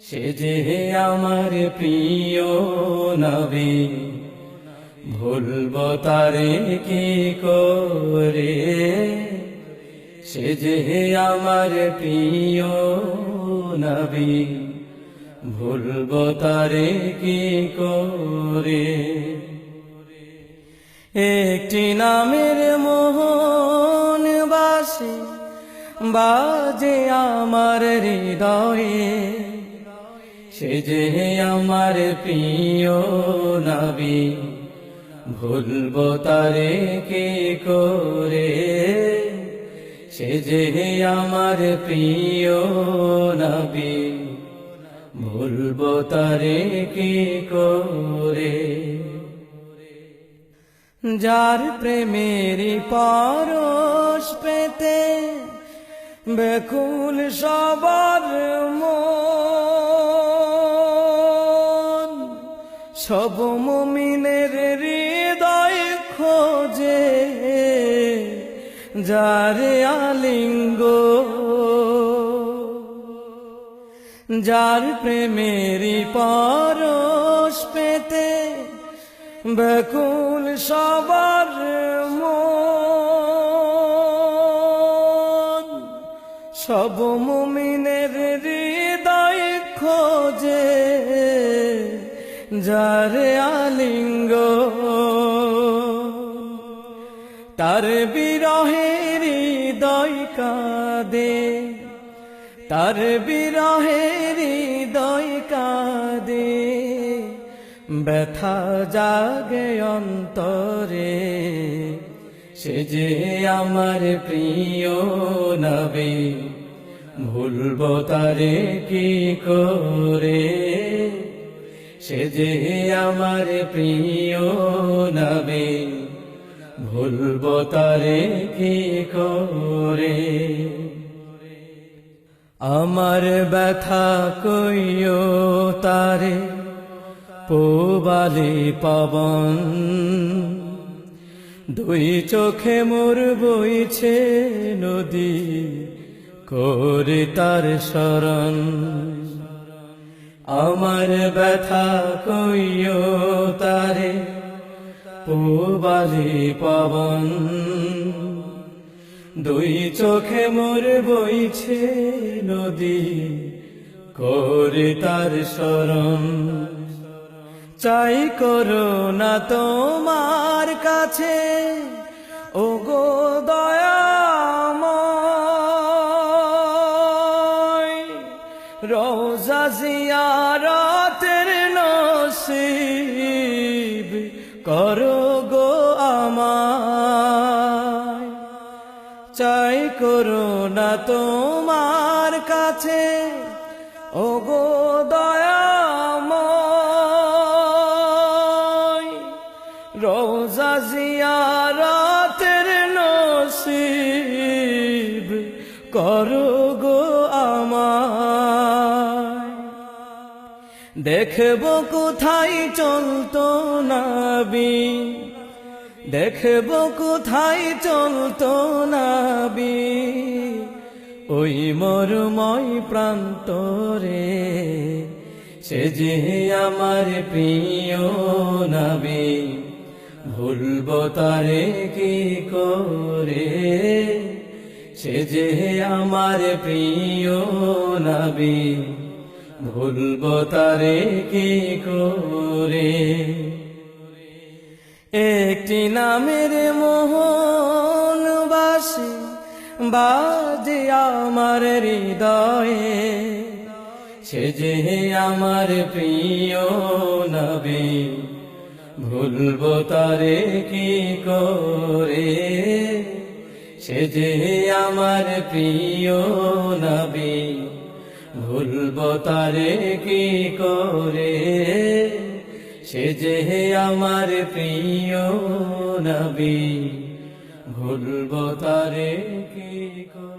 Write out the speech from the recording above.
সে যে আমার প্রিয় নবী, ভুলবো তারে কি করে। সে যে আমার প্রিয় নবী, ভুলবো তারে কি করে। একটি নামের মোহন বাসে বাজে আমার হৃদয়ে, সে যে আমার প্রিয় নবী, ভুলবো তারে কি করে। সে যে আমার প্রিয় নবী, ভুলবো তারে কি করে। যার প্রেমের পরশ পেতে বেকুল সবার মন, সব মুমিনের হৃদয় খোঁজে যার আলিঙ্গ। যার প্রেমের পরশ পেতে বেকুল সবার মন, সব মুমিনের হৃদয় খোঁজে যার আলিঙ্গ। তার বিরহে হৃদয় কাঁদে, তার বিরহে হৃদয় কাঁদে, ব্যথা জাগে অন্তরে। সে যে আমার প্রিয় নবী, ভুলবো তারে কি করে। সে যে আমার প্রিয় নবী, ভুলবো তারে কি করে। আমার ব্যথা কইও তারে পূবালি পবন, দুই চোখে মোর বইছে নদী করে তার শরণ। আমার ব্যথা কইও তারে পূবালি পবন, দুই চোখে মোর বইছে নদী করে তার শরণ। চাই করুণা তোমার কাছে ওগো দয়াময়, রোজা জিয়ারতের নসিব করো গো আমায়। চাই করুণা তোমার কাছে ওগো দয়াময়, রোজা জিয়ারতের নসিব করো গো আমায়। দেখব কোথায় চলতো নবী, দেখব কোথায় চলতো নবী, ওই মরুময় প্রান্তরে। সে যে আমার প্রিয় নবী, ভুলবো তারে কি করে। সে যে আমার প্রিয় নবী, ভুলবো তারে কি করে। একটি নামের মোহন বাসে বাজে আমার হৃদয়ে, সে যে আমার প্রিয় নবী, ভুলবো তারে কি করে। সে যে আমার প্রিয় নবী, ভুলবো তারে কি করে। সে যে আমার প্রিয় নবী, ভুলবো তারে কি করে।